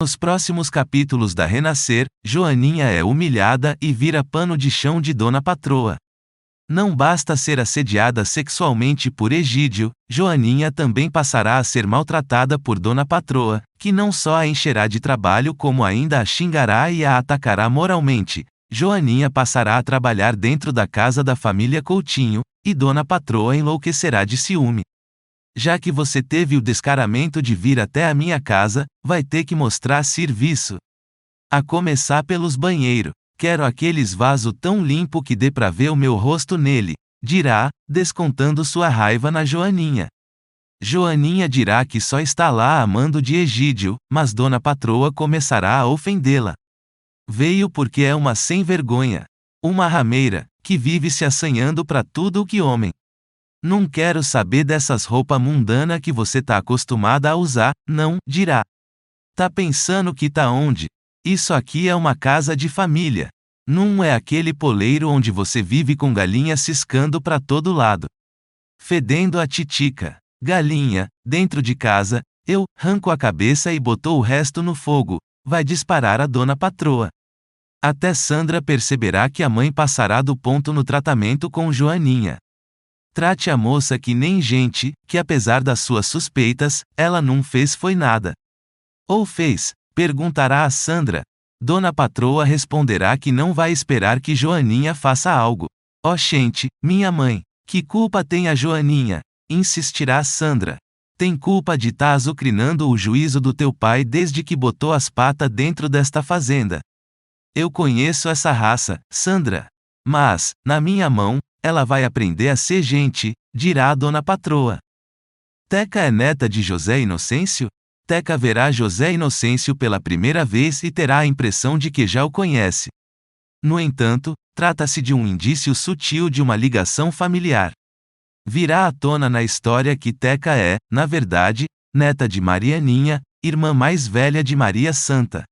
Nos próximos capítulos da Renascer, Joaninha é humilhada e vira pano de chão de Dona Patroa. Não basta ser assediada sexualmente por Egídio, Joaninha também passará a ser maltratada por Dona Patroa, que não só a encherá de trabalho como ainda a xingará e a atacará moralmente. Joaninha passará a trabalhar dentro da casa da família Coutinho, e Dona Patroa enlouquecerá de ciúme. Já que você teve o descaramento de vir até a minha casa, vai ter que mostrar serviço. A começar pelos banheiros. Quero aqueles vaso tão limpo que dê pra ver o meu rosto nele, dirá, descontando sua raiva na Joaninha. Joaninha dirá que só está lá a mando de Egídio, mas Dona Patroa começará a ofendê-la. Veio porque é uma sem vergonha. Uma rameira, que vive se assanhando pra tudo o que homem. Não quero saber dessas roupas mundanas que você tá acostumada a usar, não, dirá. Tá pensando que tá onde? Isso aqui é uma casa de família. Não é aquele poleiro onde você vive com galinha ciscando pra todo lado. Fedendo a titica. Galinha, dentro de casa, eu arranco a cabeça e botou o resto no fogo, vai disparar a Dona Patroa. Até Sandra perceberá que a mãe passará do ponto no tratamento com Joaninha. Trate a moça que nem gente, que apesar das suas suspeitas, ela não fez foi nada. Ou fez? Perguntará a Sandra. Dona Patroa responderá que não vai esperar que Joaninha faça algo. Ó gente, minha mãe, que culpa tem a Joaninha? Insistirá Sandra. Tem culpa de tá azucrinando o juízo do teu pai desde que botou as patas dentro desta fazenda. Eu conheço essa raça, Sandra. Mas, na minha mão, ela vai aprender a ser gente, dirá a Dona Patroa. Teca é neta de José Inocêncio? Teca verá José Inocêncio pela primeira vez e terá a impressão de que já o conhece. No entanto, trata-se de um indício sutil de uma ligação familiar. Virá à tona na história que Teca é, na verdade, neta de Marianinha, irmã mais velha de Maria Santa.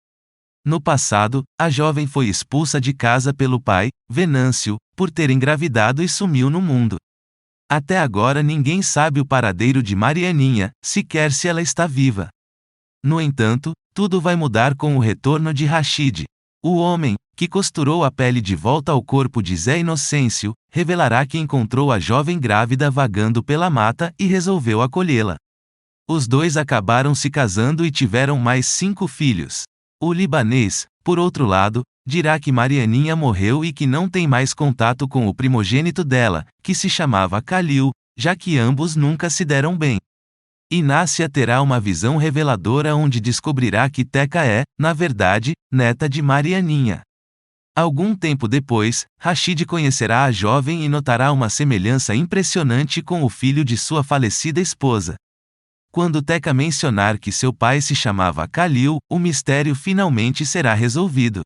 No passado, a jovem foi expulsa de casa pelo pai, Venâncio, por ter engravidado e sumiu no mundo. Até agora ninguém sabe o paradeiro de Marianinha, sequer se ela está viva. No entanto, tudo vai mudar com o retorno de Rachid. O homem, que costurou a pele de volta ao corpo de Zé Inocêncio, revelará que encontrou a jovem grávida vagando pela mata e resolveu acolhê-la. Os dois acabaram se casando e tiveram mais 5 filhos. O libanês, por outro lado, dirá que Marianinha morreu e que não tem mais contato com o primogênito dela, que se chamava Calil, já que ambos nunca se deram bem. Inácia terá uma visão reveladora onde descobrirá que Teca é, na verdade, neta de Marianinha. Algum tempo depois, Rachid conhecerá a jovem e notará uma semelhança impressionante com o filho de sua falecida esposa. Quando Teca mencionar que seu pai se chamava Calil, o mistério finalmente será resolvido.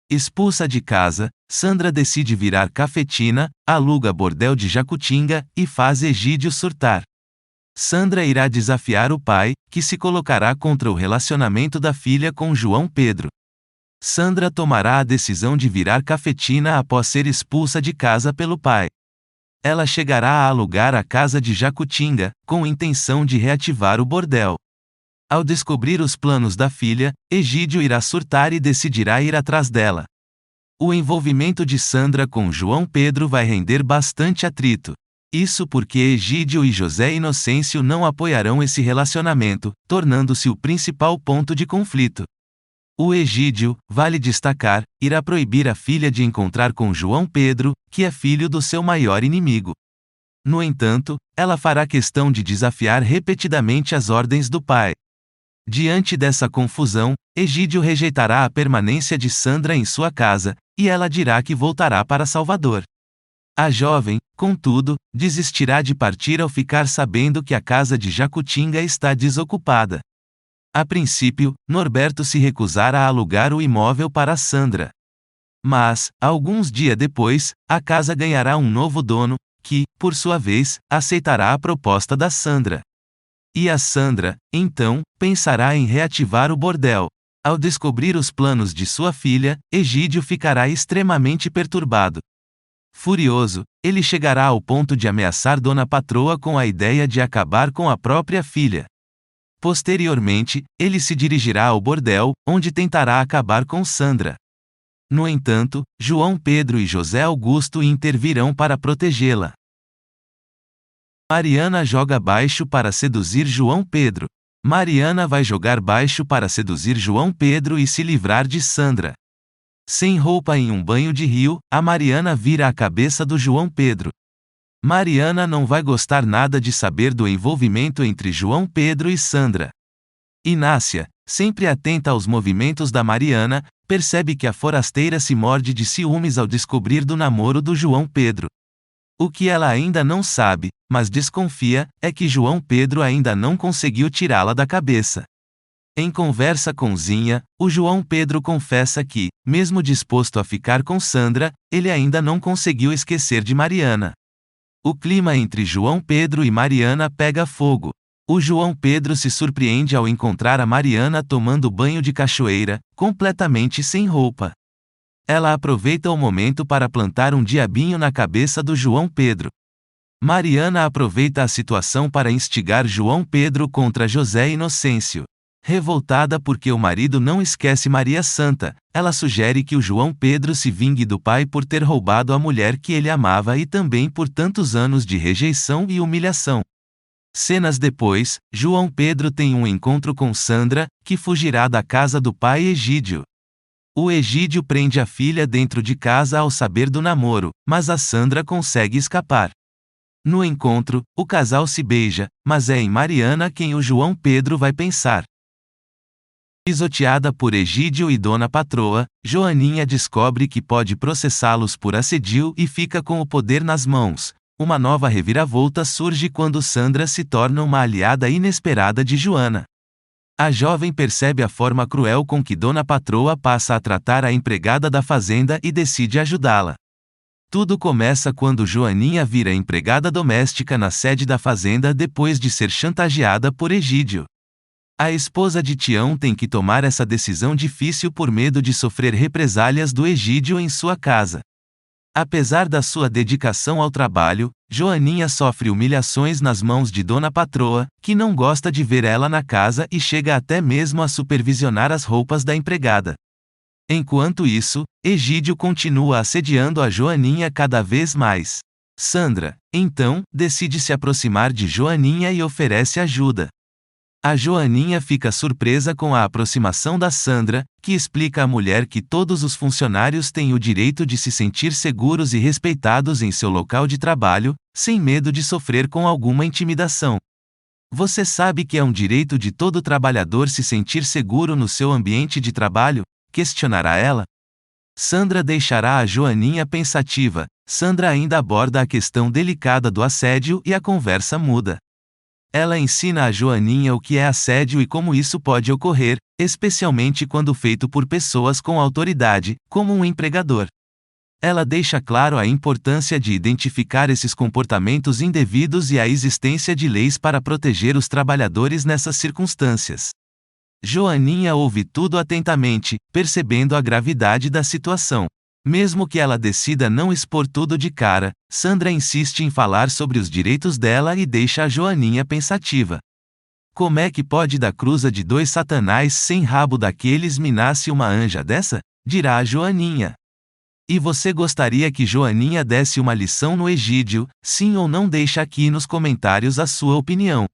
Expulsa de casa, Sandra decide virar cafetina, aluga bordel de Jacutinga e faz Egídio surtar. Sandra irá desafiar o pai, que se colocará contra o relacionamento da filha com João Pedro. Sandra tomará a decisão de virar cafetina após ser expulsa de casa pelo pai. Ela chegará a alugar a casa de Jacutinga, com intenção de reativar o bordel. Ao descobrir os planos da filha, Egídio irá surtar e decidirá ir atrás dela. O envolvimento de Sandra com João Pedro vai render bastante atrito. Isso porque Egídio e José Inocêncio não apoiarão esse relacionamento, tornando-se o principal ponto de conflito. O Egídio, vale destacar, irá proibir a filha de encontrar com João Pedro, que é filho do seu maior inimigo. No entanto, ela fará questão de desafiar repetidamente as ordens do pai. Diante dessa confusão, Egídio rejeitará a permanência de Sandra em sua casa, e ela dirá que voltará para Salvador. A jovem, contudo, desistirá de partir ao ficar sabendo que a casa de Jacutinga está desocupada. A princípio, Norberto se recusara a alugar o imóvel para Sandra. Mas, alguns dias depois, a casa ganhará um novo dono, que, por sua vez, aceitará a proposta da Sandra. E a Sandra, então, pensará em reativar o bordel. Ao descobrir os planos de sua filha, Egídio ficará extremamente perturbado. Furioso, ele chegará ao ponto de ameaçar Dona Patroa com a ideia de acabar com a própria filha. Posteriormente, ele se dirigirá ao bordel, onde tentará acabar com Sandra. No entanto, João Pedro e José Augusto intervirão para protegê-la. Mariana joga baixo para seduzir João Pedro. Mariana vai jogar baixo para seduzir João Pedro e se livrar de Sandra. Sem roupa em um banho de rio, a Mariana vira a cabeça do João Pedro. Mariana não vai gostar nada de saber do envolvimento entre João Pedro e Sandra. Inácia, sempre atenta aos movimentos da Mariana, percebe que a forasteira se morde de ciúmes ao descobrir do namoro do João Pedro. O que ela ainda não sabe, mas desconfia, é que João Pedro ainda não conseguiu tirá-la da cabeça. Em conversa com Zinha, o João Pedro confessa que, mesmo disposto a ficar com Sandra, ele ainda não conseguiu esquecer de Mariana. O clima entre João Pedro e Mariana pega fogo. O João Pedro se surpreende ao encontrar a Mariana tomando banho de cachoeira, completamente sem roupa. Ela aproveita o momento para plantar um diabinho na cabeça do João Pedro. Mariana aproveita a situação para instigar João Pedro contra José Inocêncio. Revoltada porque o marido não esquece Maria Santa, ela sugere que o João Pedro se vingue do pai por ter roubado a mulher que ele amava e também por tantos anos de rejeição e humilhação. Cenas depois, João Pedro tem um encontro com Sandra, que fugirá da casa do pai Egídio. O Egídio prende a filha dentro de casa ao saber do namoro, mas a Sandra consegue escapar. No encontro, o casal se beija, mas é em Mariana quem o João Pedro vai pensar. Pisoteada por Egídio e Dona Patroa, Joaninha descobre que pode processá-los por assédio e fica com o poder nas mãos. Uma nova reviravolta surge quando Sandra se torna uma aliada inesperada de Joana. A jovem percebe a forma cruel com que Dona Patroa passa a tratar a empregada da fazenda e decide ajudá-la. Tudo começa quando Joaninha vira empregada doméstica na sede da fazenda depois de ser chantageada por Egídio. A esposa de Tião tem que tomar essa decisão difícil por medo de sofrer represálias do Egídio em sua casa. Apesar da sua dedicação ao trabalho, Joaninha sofre humilhações nas mãos de Dona Patroa, que não gosta de ver ela na casa e chega até mesmo a supervisionar as roupas da empregada. Enquanto isso, Egídio continua assediando a Joaninha cada vez mais. Sandra, então, decide se aproximar de Joaninha e oferece ajuda. A Joaninha fica surpresa com a aproximação da Sandra, que explica à mulher que todos os funcionários têm o direito de se sentir seguros e respeitados em seu local de trabalho, sem medo de sofrer com alguma intimidação. Você sabe que é um direito de todo trabalhador se sentir seguro no seu ambiente de trabalho? Questionará ela. Sandra deixará a Joaninha pensativa. Sandra ainda aborda a questão delicada do assédio e a conversa muda. Ela ensina a Joaninha o que é assédio e como isso pode ocorrer, especialmente quando feito por pessoas com autoridade, como um empregador. Ela deixa claro a importância de identificar esses comportamentos indevidos e a existência de leis para proteger os trabalhadores nessas circunstâncias. Joaninha ouve tudo atentamente, percebendo a gravidade da situação. Mesmo que ela decida não expor tudo de cara, Sandra insiste em falar sobre os direitos dela e deixa a Joaninha pensativa. Como é que pode da cruza de dois satanás sem rabo daqueles me nasce uma anja dessa? Dirá a Joaninha. E você gostaria que Joaninha desse uma lição no Egídio? Sim ou não? Deixa aqui nos comentários a sua opinião.